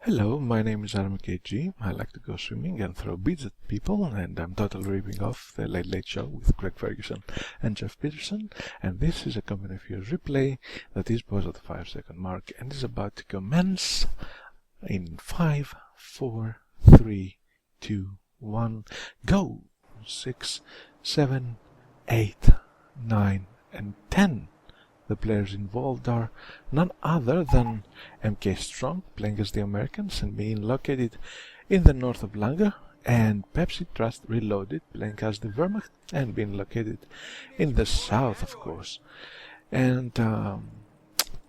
Hello, my name is RMKG. I like to go swimming and throw beads at people, and I'm totally ripping off the Late Late Show with Greg Ferguson and Jeff Peterson. And this is a Company of Years replay that is paused at the 5-second mark and is about to commence in 5, 4, 3, 2, 1, go! 6, 7, 8, 9, and 10. The players involved are none other than MK Strong, playing as the Americans and being located in the north of Langres, and Pepsi Trust Reloaded, playing as the Wehrmacht and being located in the south, of course. And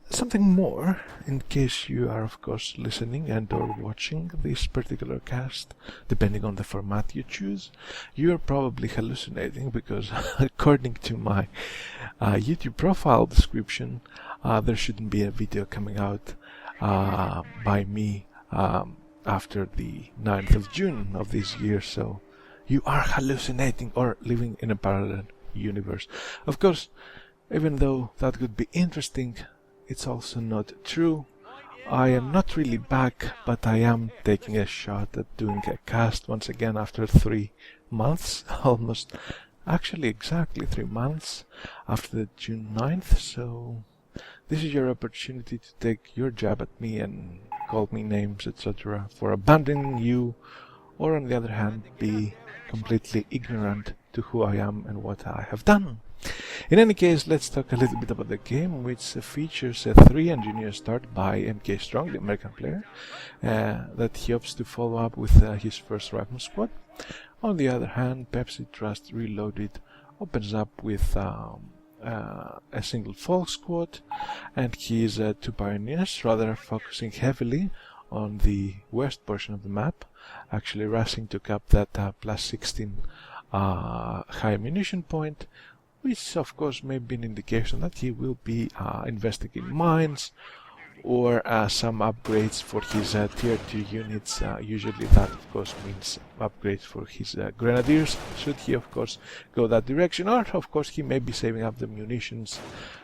something more, in case you are, of course, listening and or watching this particular cast, depending on the format you choose, you are probably hallucinating because according to my YouTube profile description, there shouldn't be a video coming out by me after the 9th of June of this year, so you are hallucinating or living in a parallel universe. Of course, even though that could be interesting, it's also not true. I am not really back, but I am taking a shot at doing a cast once again after 3 months, almost, actually exactly 3 months after the June 9th, so this is your opportunity to take your jab at me and call me names, etc. for abandoning you, or on the other hand, be completely ignorant to who I am and what I have done. In any case, let's talk a little bit about the game, which features a 3-engineer start by MK Strong, the American player, that he hopes to follow up with his first rifle squad. On the other hand, Pepsi Trust Reloaded opens up with a single folk squad, and his 2 pioneers, rather focusing heavily on the west portion of the map, actually rushing to cap that plus 16 high ammunition point, which of course may be an indication that he will be investing in mines or some upgrades for his tier 2 units. Usually that of course means upgrades for his grenadiers, should he of course go that direction, or of course he may be saving up the munitions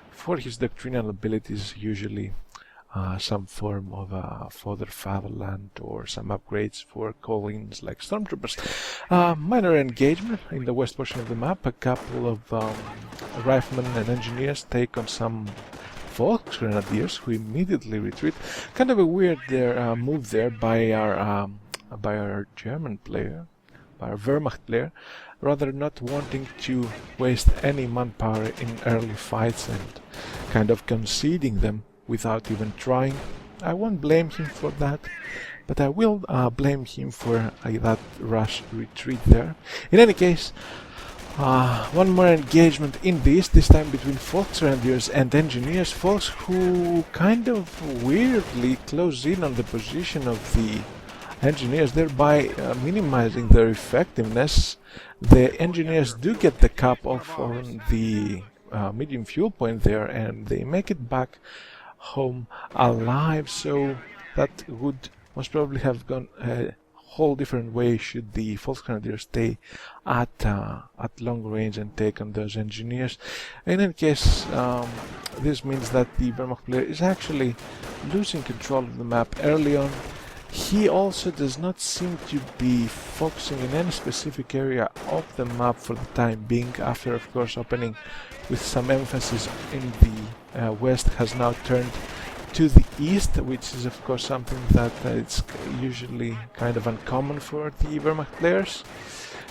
for his doctrinal abilities, usually some form of fodder fatherland or some upgrades for call-ins like stormtroopers. Minor engagement in the west portion of the map. A couple of riflemen and engineers take on some Volks grenadiers who immediately retreat. Kind of a weird move there by our German player, by our Wehrmacht player, rather not wanting to waste any manpower in early fights and kind of conceding them without even trying. I won't blame him for that, but I will blame him for that rush retreat there. In any case, one more engagement in this time between Volks Grenadiers and engineers. Volks who kind of weirdly close in on the position of the engineers, thereby minimizing their effectiveness. The engineers do get the cap off on the medium fuel point there, and they make it back home alive, so that would most probably have gone a whole different way should the Volks Grenadiers stay at long range and take on those engineers. In any case, this means that the Wehrmacht player is actually losing control of the map early on. He also does not seem to be focusing in any specific area of the map for the time being, after of course opening with some emphasis in the west, has now turned to the east, which is of course something that it's usually kind of uncommon for the Wehrmacht players.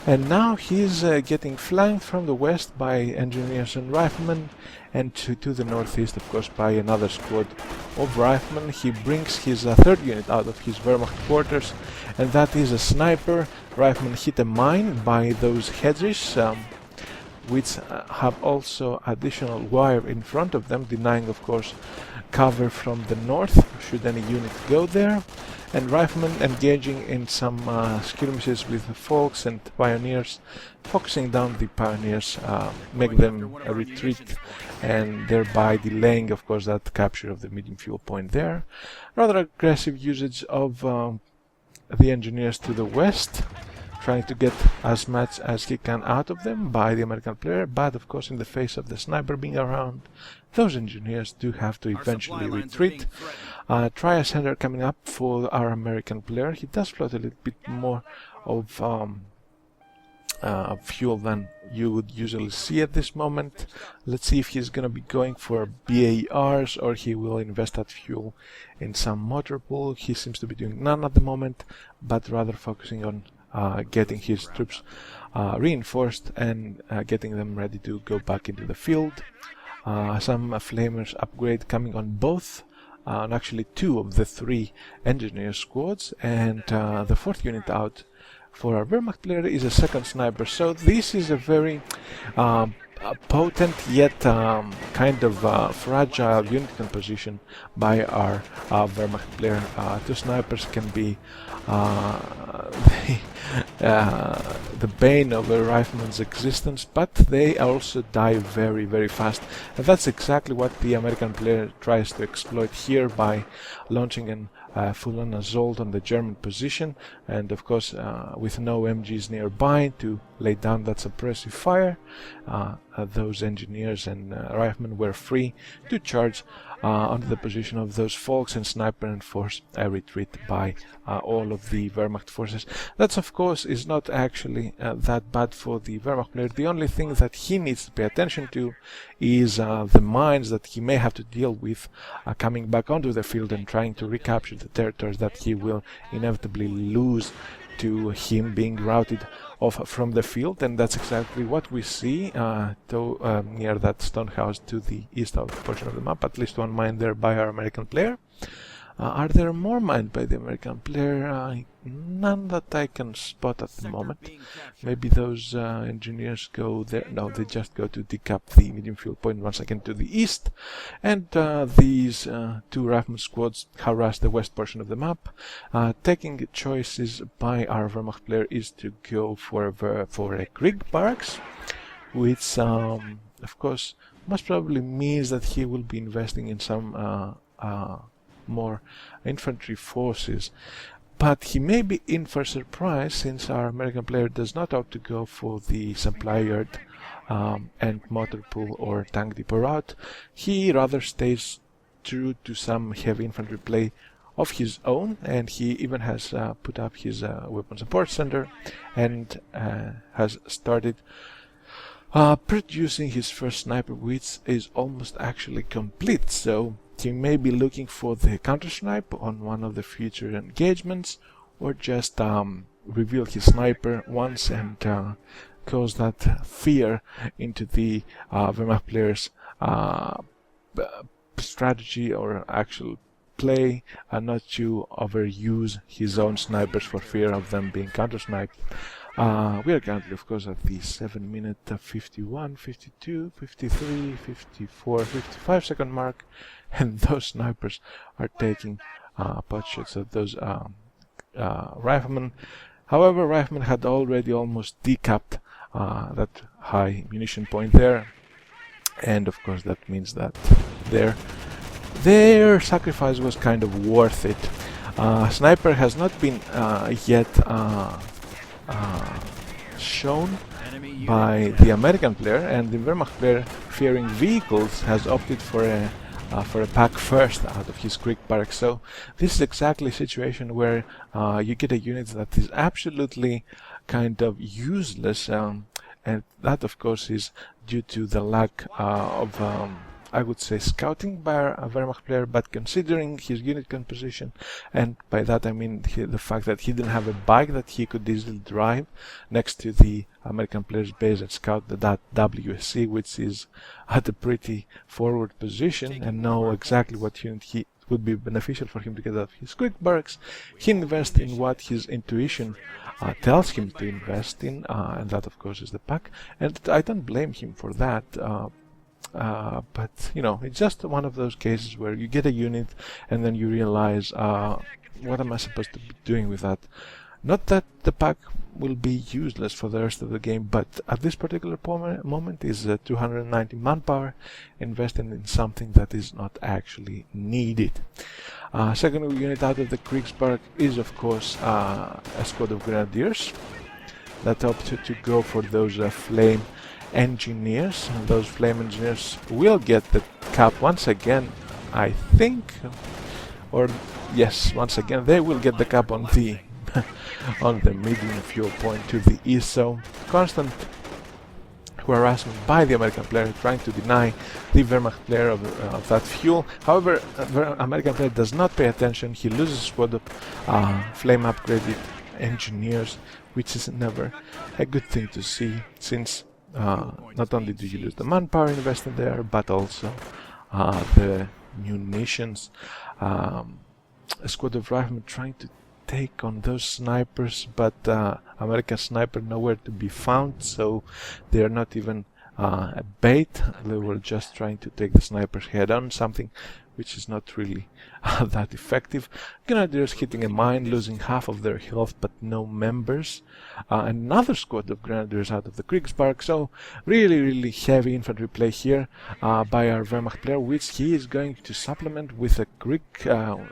And now he's getting flanked from the west by engineers and riflemen, and to the northeast, of course, by another squad of riflemen. He brings his third unit out of his Wehrmacht quarters, and that is a sniper. Riflemen hit a mine by those hedges, which have also additional wire in front of them, denying, of course, cover from the north should any unit go there. And riflemen engaging in some skirmishes with the Volks and pioneers, focusing down the pioneers, make them retreat, and thereby delaying, of course, that capture of the medium fuel point there. Rather aggressive usage of the engineers to the west, trying to get as much as he can out of them by the American player, but of course in the face of the sniper being around, those engineers do have to eventually retreat. Try a center coming up for our American player. He does float a little bit more of fuel than you would usually see at this moment. Let's see if he's going to be going for BARs or he will invest that fuel in some motor pool. He seems to be doing none at the moment, but rather focusing on getting his troops reinforced and getting them ready to go back into the field. Some flamers upgrade coming on both, and actually 2 of the 3 engineer squads, and the 4th unit out for our Wehrmacht player is a 2nd sniper. So this is a very potent yet kind of fragile unit composition by our Wehrmacht player. 2 snipers can be the bane of a rifleman's existence, but they also die very, very fast. And that's exactly what the American player tries to exploit here by launching an full-on assault on the German position, and of course with no MGs nearby to lay down that suppressive fire, those engineers and riflemen were free to charge onto the position of those folks and sniper and force a retreat by all of the Wehrmacht forces. That of course is not actually that bad for the Wehrmacht player. The only thing that he needs to pay attention to is the mines that he may have to deal with coming back onto the field and trying to recapture the territories that he will inevitably lose to him being routed off from the field, and that's exactly what we see near that stone house to the east of the portion of the map. At least 1 mine there by our American player. Are there more mined by the American player? None that I can spot at the moment. Maybe those engineers go there. No, they just go to decap the medium fuel point once again to the east. And these 2 rifleman squads harass the west portion of the map. Taking choices by our Wehrmacht player is to go for a Krieg barracks, which of course most probably means that he will be investing in some more infantry forces, but he may be in for a surprise since our American player does not opt to go for the supply yard and motor pool or tank depot route. He rather stays true to some heavy infantry play of his own, and he even has put up his weapon support center and has started producing his first sniper, which is almost actually complete. So he may be looking for the counter snipe on one of the future engagements, or just reveal his sniper once and cause that fear into the Wehrmacht player's strategy or actual play, and not to overuse his own snipers for fear of them being counter sniped. We are currently, of course, at the 7-minute 51, 52, 53, 54, 55 second mark, and those snipers are taking pot shots at those riflemen. However, riflemen had already almost decapped that high munition point there, and of course that means that their sacrifice was kind of worth it. Sniper has not been yet shown by the American player, and the Wehrmacht player, fearing vehicles, has opted for a pack first out of his Krieg barracks. So this is exactly a situation where you get a unit that is absolutely kind of useless, and that of course is due to the lack of I would say scouting by a Wehrmacht player, but considering his unit composition, and by that I mean the fact that he didn't have a bike that he could easily drive next to the American player's base and scout that WSC, which is at a pretty forward position, and know exactly what unit he would be beneficial for him to get out of his Krieg barracks. He invests in what his intuition tells him to invest in, and that of course is the pack, and I don't blame him for that. But you know, it's just one of those cases where you get a unit and then you realize, what am I supposed to be doing with that? Not that the pack will be useless for the rest of the game, but at this particular moment is 290 manpower invested in something that is not actually needed. Second unit out of the Kriegspark is of course a squad of grenadiers. that opted to go for those flame engineers. And those flame engineers will get the cap once again, I think, or yes, once again they will get the cap on the on the medium fuel point to the east. So constant harassment by the American player trying to deny the Wehrmacht player of that fuel. However, the American player does not pay attention. He loses a squad of flame upgraded engineers, which is never a good thing to see, since not only do you lose the manpower invested there, but also the munitions. A squad of riflemen trying to take on those snipers, but American sniper nowhere to be found, so they are not even a bait. They were just trying to take the snipers head on, something which is not really that effective. Grenadiers hitting a mine, losing half of their health but no members. Another squad of Grenadiers out of the Kriegspark, so really heavy infantry play here by our Wehrmacht player, which he is going to supplement with a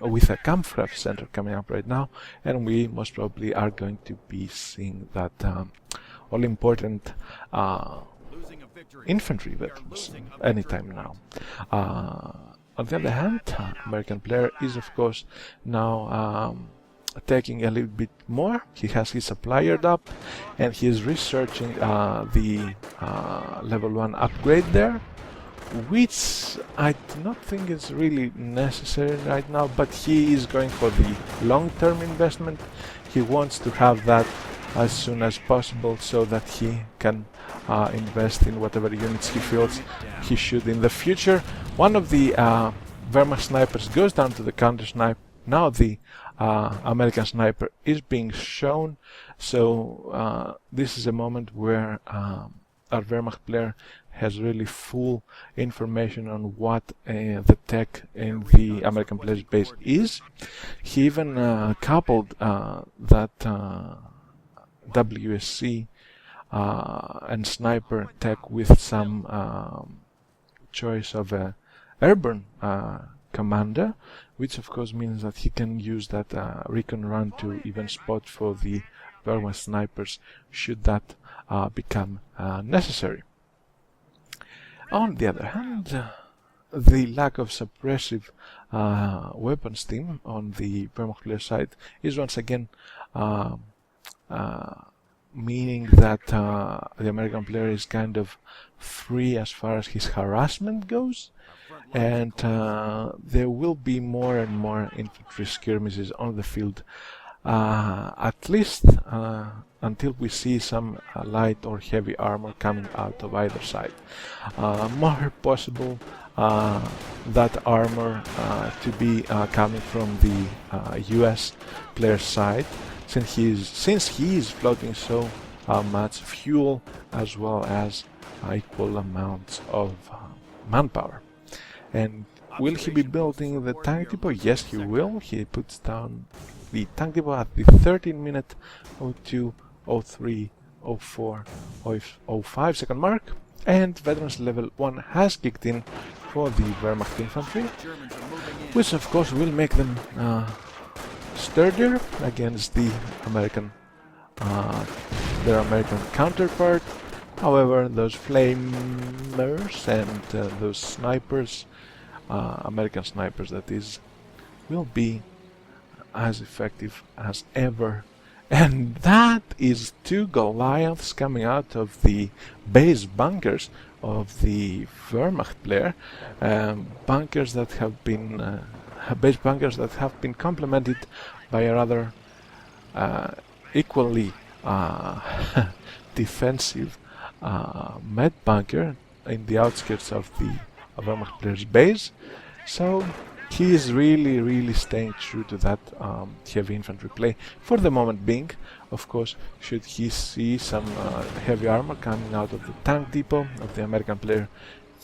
with a Kampfkraft center coming up right now, and we most probably are going to be seeing that all important infantry veterans anytime now. On the other hand, American player is of course now taking a little bit more. He has his suppliered up and he is researching the level 1 upgrade there, which I do not think is really necessary right now, but he is going for the long-term investment. He wants to have that as soon as possible so that he can invest in whatever units he feels he should in the future. One of the Wehrmacht snipers goes down to the counter snipe. Now the American sniper is being shown, so this is a moment where our Wehrmacht player has really full information on what the tech in the American player's base is. He even coupled that WSC and sniper tech with some choice of a airborne commander, which of course means that he can use that recon run to even spot for the Wehrmacht snipers should that become necessary. On the other hand, the lack of suppressive weapons team on the Wehrmacht player side is once again meaning that the American player is kind of free as far as his harassment goes, and there will be more and more infantry skirmishes on the field, at least until we see some light or heavy armor coming out of either side. More possible that armor to be coming from the US player side, since he is floating so much fuel as well as equal amounts of manpower. And will he be building the tank depot? Yes, he will. He puts down the tank depot at the 13-minute 02, 03, 04, 05 second mark, and veterans level 1 has kicked in for the Wehrmacht infantry, which of course will make them sturdier against the American their American counterpart. However, those flamers and those snipers, American snipers that is, will be as effective as ever. And that is 2 Goliaths coming out of the base bunkers of the Wehrmacht player, bunkers that have been base bunkers that have been complemented by a rather equally defensive med bunker in the outskirts of the Wehrmacht player's base. So he is really staying true to that heavy infantry play for the moment being. Of course, should he see some heavy armor coming out of the tank depot of the American player,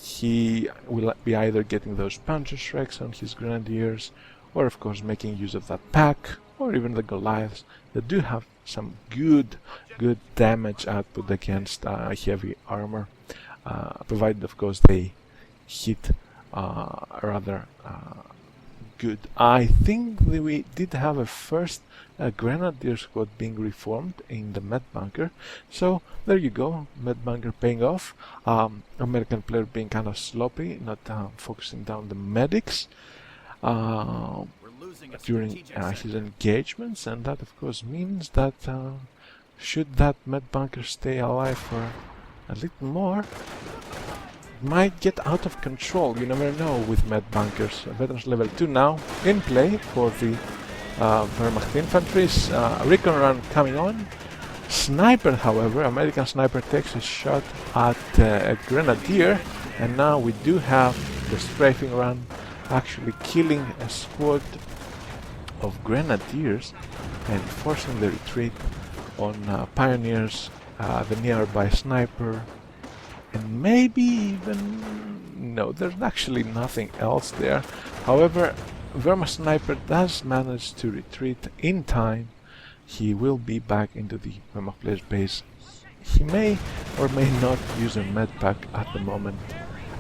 he will be either getting those Panzerschrecks on his Grenadiers, or of course making use of that pack, or even the Goliaths that do have some good damage output against heavy armor, provided of course they hit rather good. I think that we did have a first Grenadier squad being reformed in the med bunker. So there you go, med bunker paying off. American player being kind of sloppy, not focusing down the medics during his engagements, and that of course means that should that med bunker stay alive for a little more, might get out of control. You never know with med bunkers. Veterans level 2 now in play for the Wehrmacht infantries. Recon run coming on. Sniper, however, American sniper takes a shot at a grenadier, and now we do have the strafing run actually killing a squad of grenadiers and forcing the retreat on pioneers, the nearby sniper, and maybe even... no, there's actually nothing else there. However, Wehrmacht sniper does manage to retreat in time. He will be back into the Wehrmacht player's base. He may or may not use a med pack at the moment,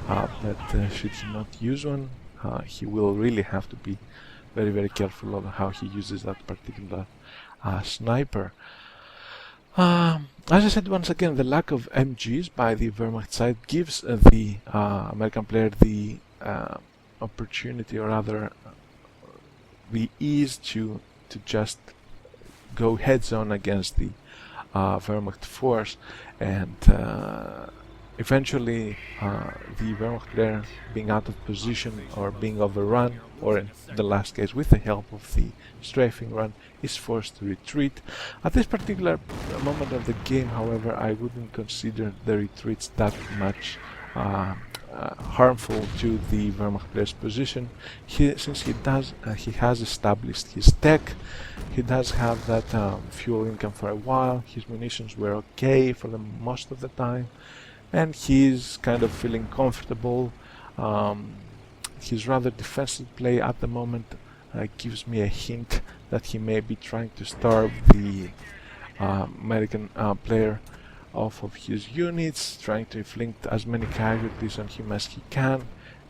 but should he not use one, he will really have to be very, very careful of how he uses that particular sniper. As I said, once again, the lack of MGs by the Wehrmacht side gives the American player the opportunity, or rather the ease to just go heads on against the Wehrmacht force, and eventually the Wehrmacht player being out of position or being overrun, or in the last case with the help of the strafing run, is forced to retreat. At this particular moment of the game, however, I wouldn't consider the retreats that much harmful to the Wehrmacht player's position. Since he has established his tech, he does have that fuel income for a while, his munitions were okay for the most of the time, and he's kind of feeling comfortable. His rather defensive play at the moment gives me a hint that he may be trying to starve the American player off of his units, trying to inflict as many casualties on him as he can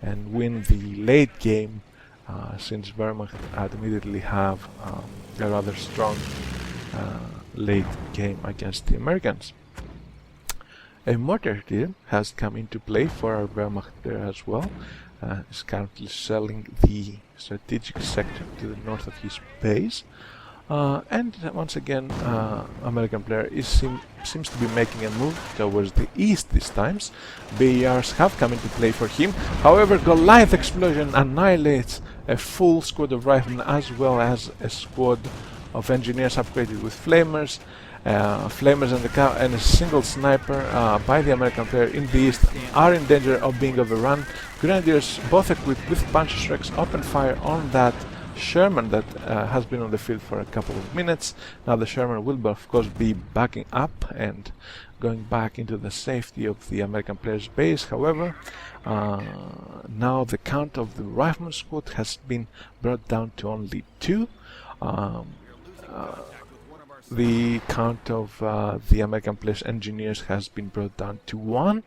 and win the late game, since Wehrmacht admittedly have a rather strong late game against the Americans. A mortar team has come into play for our Wehrmacht there as well. Is currently selling the strategic sector to the north of his base. And once again, American player seems to be making a move towards the east this time. BARs have come into play for him. However, Goliath explosion annihilates a full squad of riflemen as well as a squad of engineers upgraded with flamers. Flamers and a single sniper by the American player in the east are in danger of being overrun. Grenadiers, both equipped with punch strikes, open fire on that Sherman that has been on the field for a couple of minutes. Now the Sherman will of course be backing up and going back into the safety of the American player's base. However, now the count of the rifleman squad has been brought down to only 2. The count of the American player's engineers has been brought down to 1,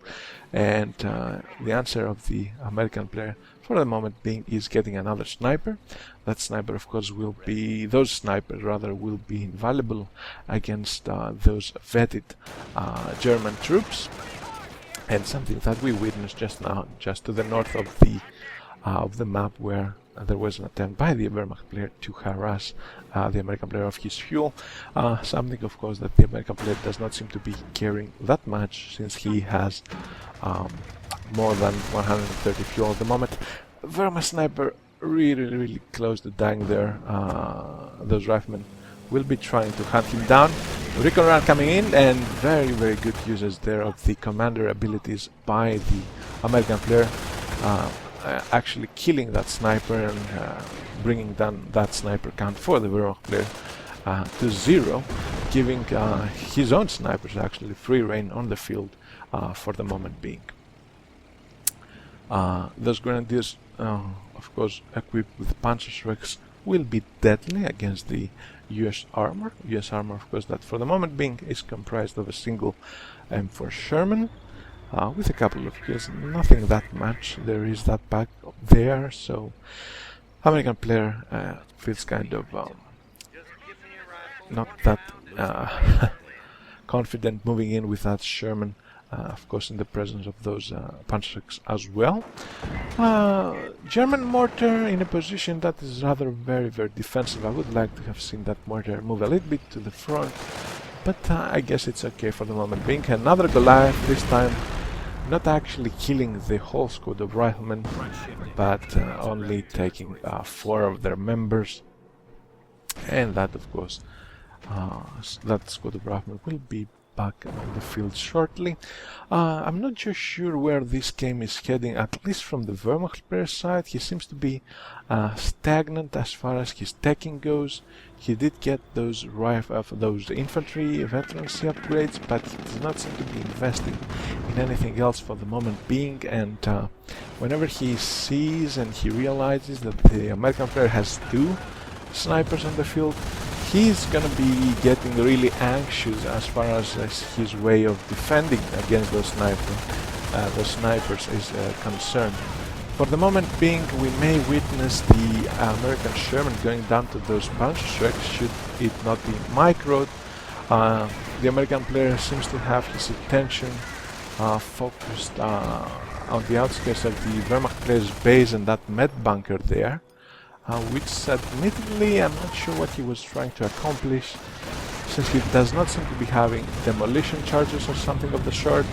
and the answer of the American player for the moment being is getting another sniper. That sniper of course will be, those snipers rather, will be invaluable against those vetted German troops, and something that we witnessed just now, just to the north of the map, where there was an attempt by the Wehrmacht player to harass the American player of his fuel. Something of course that the American player does not seem to be caring that much, since he has more than 130 fuel at the moment. Wehrmacht sniper really close to dying there. Those riflemen will be trying to hunt him down. Recon run coming in, and very good uses there of the commander abilities by the American player, actually killing that sniper and bringing down that sniper count for the Wehrmacht player to 0, giving his own snipers actually free reign on the field for the moment being. Those grenadiers, of course equipped with Panzerschrecks, will be deadly against the US armor. US armor, of course, that for the moment being is comprised of a single M4 Sherman, with a couple of kills, nothing that much. There is that pack there, so American player feels kind of not that confident moving in with that Sherman, of course in the presence of those punchers as well. German mortar in a position that is rather very defensive. I would like to have seen that mortar move a little bit to the front, but I guess it's okay for the moment being. Another Goliath, this time not actually killing the whole squad of riflemen, but only taking 4 of their members, and that of course that squad of riflemen will be back on the field shortly. I'm not just sure where this game is heading, at least from the Wehrmacht player side. He seems to be stagnant as far as his teching goes. He did get those infantry veterancy upgrades, but he does not seem to be investing in anything else for the moment being, and whenever he sees and he realizes that the American player has 2 snipers on the field, he's gonna be getting really anxious as far as his way of defending against those snipers is concerned. For the moment being, we may witness the American Sherman going down to those punch strikes should it not be microed. The American player seems to have his attention focused on the outskirts of the Wehrmacht player's base and that med bunker there. Which admittedly I'm not sure what he was trying to accomplish, since he does not seem to be having demolition charges or something of the sort.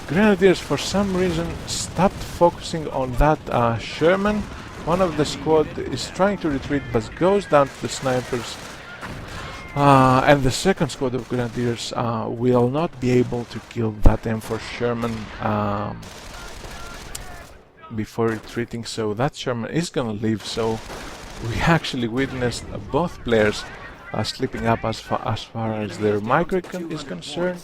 Grenadiers for some reason stopped focusing on that Sherman. One of the squad is trying to retreat but goes down to the snipers, and the second squad of Grenadiers will not be able to kill that M4 Sherman before retreating, so that Sherman is gonna leave. So we actually witnessed both players slipping up as far as their micro is concerned.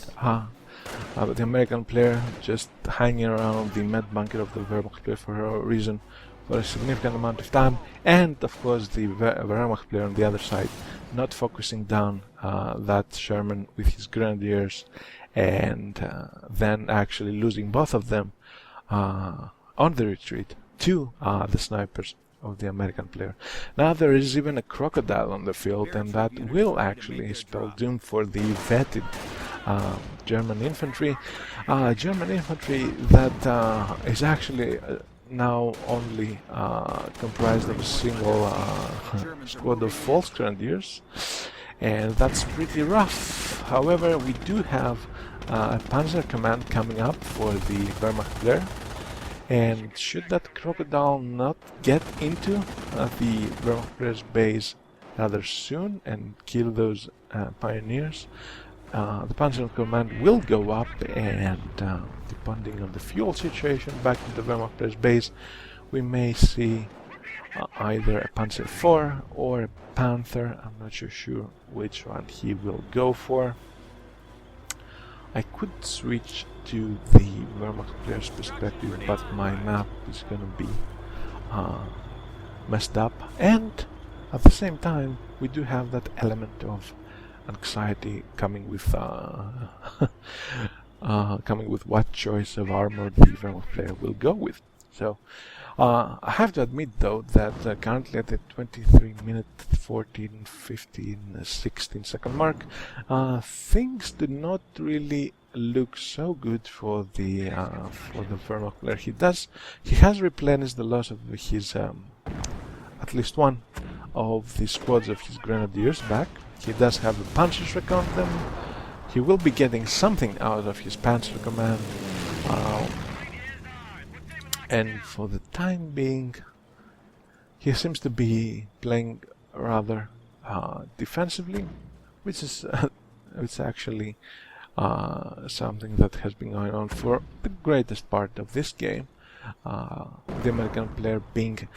The American player just hanging around the med bunker of the Wehrmacht player for a reason, for a significant amount of time, and of course the Wehrmacht player on the other side not focusing down that Sherman with his Grenadiers, and then actually losing both of them on the retreat to the snipers of the American player. Now there is even a crocodile on the field, and that will actually spell doom for the vetted German infantry. German infantry that is actually now only comprised of a single squad of false grenadiers, and that's pretty rough. However, we do have a panzer command coming up for the Wehrmacht player, and should that crocodile not get into the Wehrmacht player's base rather soon and kill those pioneers, the Panzer command will go up, and depending on the fuel situation back in the Wehrmacht player's base, we may see either a Panzer IV or a Panther. I'm not sure which one he will go for. I could switch to the Wehrmacht player's perspective, but my map is gonna be messed up, and at the same time we do have that element of anxiety coming with what choice of armor the Wehrmacht player will go with. So I have to admit though that currently at the 23-minute, 14, 15, 16 second mark, things do not really look so good for the Wehrmacht player. He has replenished the loss of his at least one of the squads of his grenadiers back. He does have a Panzerschreck on them. He will be getting something out of his Panzer command. And for the time being, he seems to be playing rather defensively, which is it's actually something that has been going on for the greatest part of this game. The American player being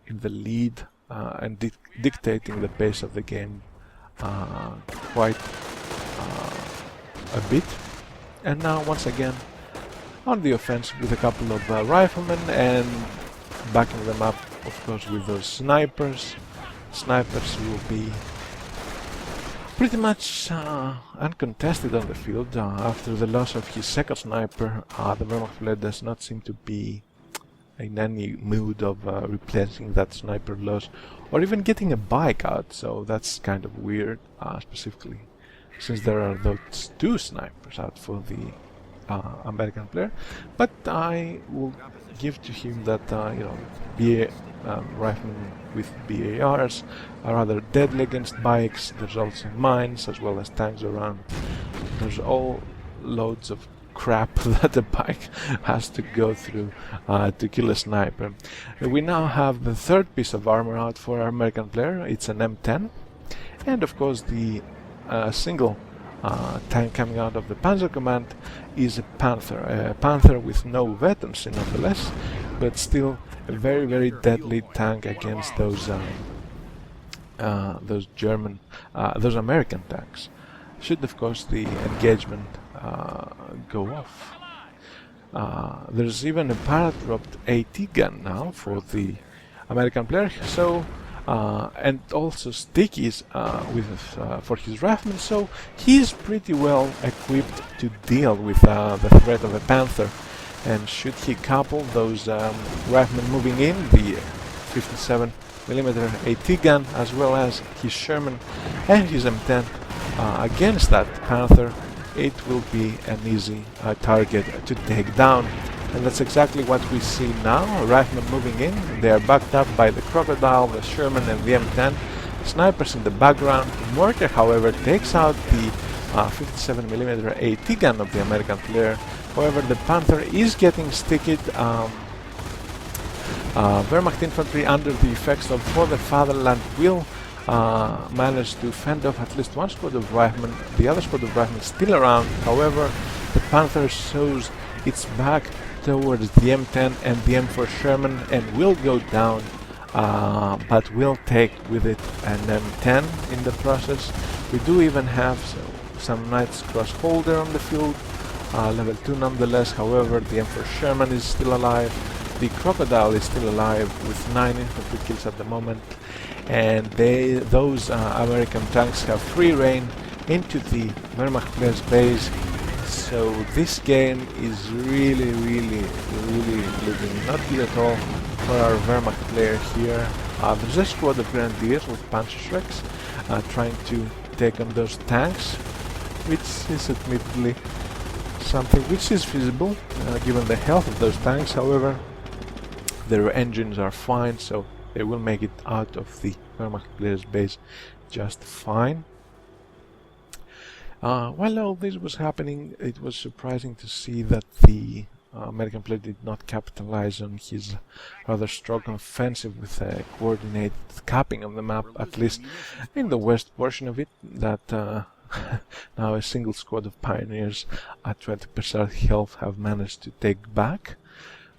in the lead and dictating the pace of the game quite a bit. And now once again on the offensive with a couple of riflemen, and backing them up of course with those snipers. Snipers will be pretty much uncontested on the field. After the loss of his second sniper, the Wehrmacht player does not seem to be in any mood of replacing that sniper loss, or even getting a bike out. So that's kind of weird, specifically since there are those two snipers out for the American player. But I will give to him that riflemen with BARs are rather deadly against bikes. There's also mines as well as tanks around. There's all loads of crap that a bike has to go through to kill a sniper. We now have the third piece of armor out for our American player. It's an M10, and of course the single tank coming out of the Panzer Command is a Panther with no veterancy nonetheless, but still a very, very deadly tank against those American tanks. Should of course the engagement go off. There's even a paratrooped AT gun now for the American player, so and also stickies for his riflemen, so he's pretty well equipped to deal with the threat of a Panther. And should he couple those riflemen moving in, the 57mm AT gun, as well as his Sherman and his M10 against that Panther, it will be an easy target to take down. And that's exactly what we see now. Riflemen moving in, they are backed up by the Crocodile, the Sherman and the M10. Snipers in the background. Mortar, however, takes out the 57mm AT gun of the American player. However, the Panther is getting sticky. Wehrmacht infantry under the effects of For the Fatherland will manage to fend off at least one squad of riflemen. The other squad of riflemen still around. However, the Panther shows its back towards the M10 and the M4 Sherman and will go down, but will take with it an M10 in the process. We do even have some Knight's Cross holder on the field, level 2 nonetheless. However, the M4 Sherman is still alive. The Crocodile is still alive with 9 infantry kills at the moment, and those American tanks have free reign into the Wehrmacht player's base. So this game is really looking not good at all for our Wehrmacht player here. There's a squad of Grenadiers with Panzerschrecks trying to take on those tanks, which is admittedly something which is feasible given the health of those tanks. However, their engines are fine, so they will make it out of the Wehrmacht player's base just fine. While all this was happening, it was surprising to see that the American player did not capitalize on his rather strong offensive with a coordinated capping of the map, at least in the west portion of it, that now a single squad of pioneers at 20% health have managed to take back.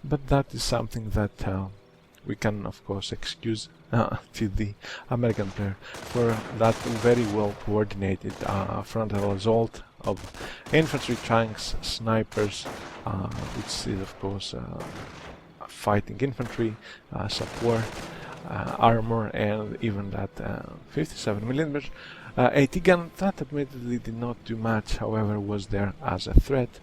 But that is something that we can of course excuse to the American player for that very well coordinated frontal assault of infantry, tanks, snipers, which is of course fighting infantry, support, armor, and even that 57mm AT gun that admittedly did not do much, however was there as a threat.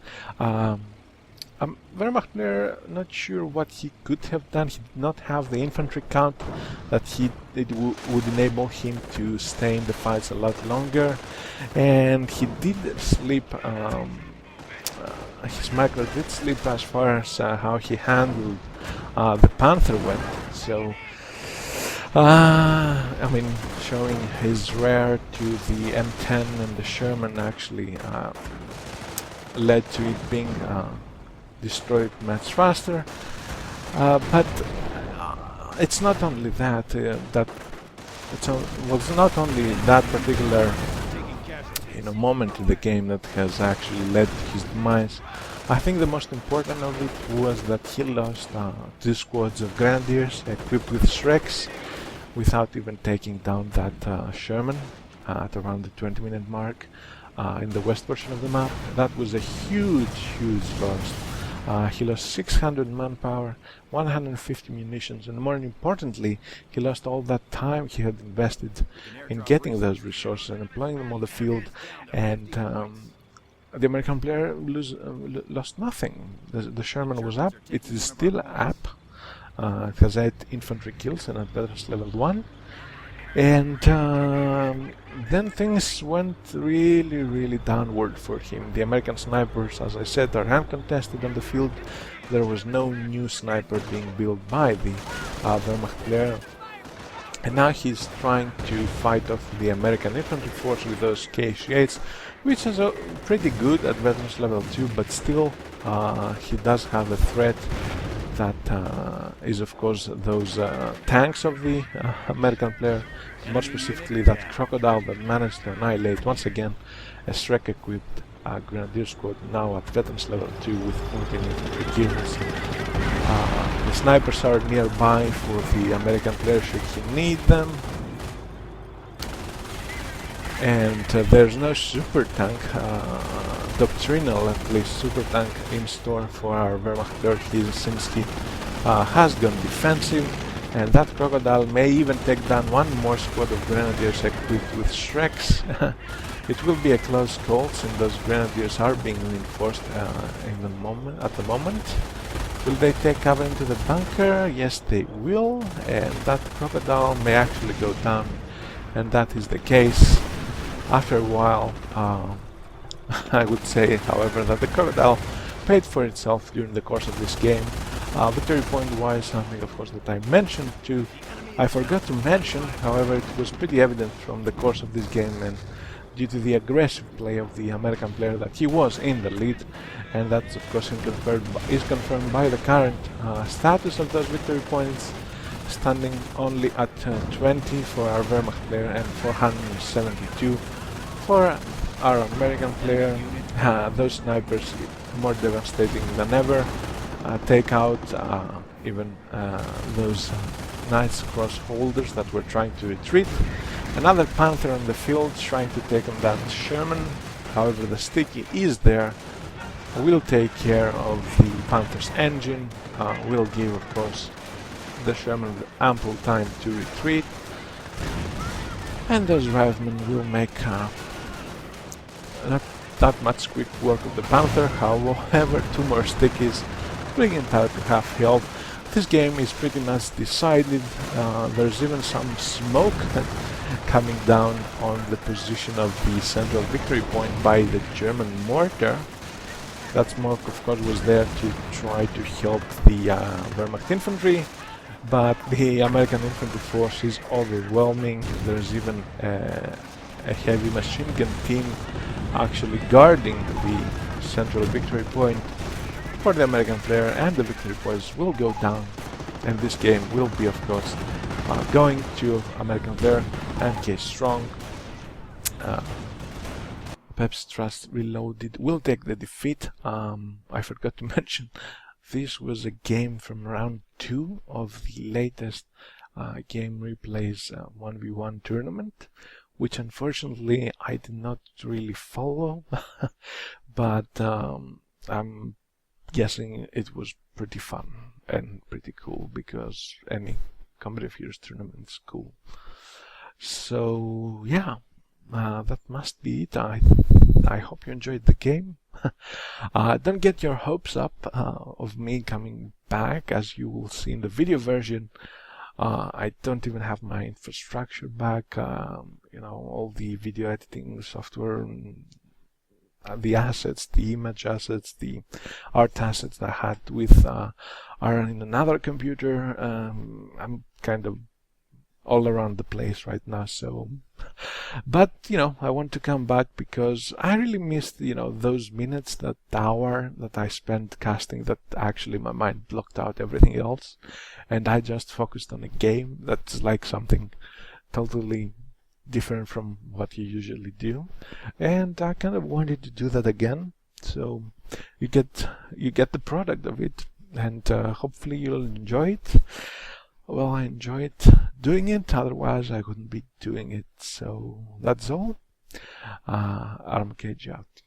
Wehrmacht player, not sure what he could have done. He did not have the infantry count that would enable him to stay in the fights a lot longer, and he did slip. His micro did slip as far as how he handled the Panther went. So, I mean, showing his rear to the M10 and the Sherman actually led to it being destroyed much faster, but it's not only that. Was not only that particular moment in the game that has actually led to his demise. I think the most important of it was that he lost 2 squads of Grenadiers equipped with Shreks without even taking down that Sherman at around the 20-minute mark in the west portion of the map. That was a huge loss. He lost 600 manpower, 150 munitions, and more importantly, he lost all that time he had invested in getting those resources and employing them on the field, and the American player lost nothing. The Sherman was up, it is still up, It has 8 infantry kills and at veterans level 1. And then things went really downward for him. The American snipers, as I said, are uncontested on the field. There was no new sniper being built by the Wehrmacht player. And now he's trying to fight off the American infantry force with those KH-8s, which is pretty good at veterans level 2, but still he does have a threat that is of course those tanks of the American player, more specifically that crocodile that managed to annihilate once again a Shrek equipped grenadier squad, now at veterans level 2 with 14 infantry kills. The snipers are nearby for the American player should he need them. And there's no super tank, doctrinal at least super tank in store for our Wehrmacht player. Since he has gone defensive, and that crocodile may even take down one more squad of grenadiers equipped with Shreks. It will be a close call since those grenadiers are being reinforced at the moment. Will they take cover into the bunker? Yes, they will, and that crocodile may actually go down, and that is the case. After a while, I would say, however, that the crocodile paid for itself during the course of this game. Victory point wise, something of course that I mentioned too. I forgot to mention, however, it was pretty evident from the course of this game and due to the aggressive play of the American player that he was in the lead, and that's of course is confirmed by the current status of those victory points, standing only at 20 for our Wehrmacht player and 472 for our American player. Those snipers more devastating than ever, take out even those Knights Cross holders that were trying to retreat. Another Panther on the field trying to take on that Sherman. However, the Sticky is there, will take care of the Panther's engine, will give of course the Sherman ample time to retreat, and those riflemen will make not that much quick work of the Panther. However, 2 more Stickies bring it out to half health. This game is pretty much decided. There's even some smoke coming down on the position of the central victory point by the German mortar. That smoke of course was there to try to help the Wehrmacht infantry, but the American infantry force is overwhelming. There's even a heavy machine gun team actually guarding the central victory point for the American player, and the victory points will go down, and this game will be of course going to American player MK Strong. Pepsi Trust Reloaded will take the defeat. I forgot to mention this was a game from round 2 of the latest Game Replays 1v1 tournament, which unfortunately I did not really follow, but I'm guessing it was pretty fun and pretty cool, because any competitive heroes tournament is cool. So yeah, that must be it. I hope you enjoyed the game. Don't get your hopes up of me coming back. As you will see in the video version, I don't even have my infrastructure back. You know, all the video editing software, the assets, the image assets, the art assets that I had with are in another computer. I'm kind of all around the place right now, so but you know, I want to come back because I really missed, you know, those minutes, that hour that I spent casting, that actually my mind blocked out everything else and I just focused on a game that's like something totally different from what you usually do, and I kind of wanted to do that again. So you get the product of it, and hopefully you'll enjoy it. Well, I enjoyed doing it, otherwise I wouldn't be doing it. So that's all. RMKG out.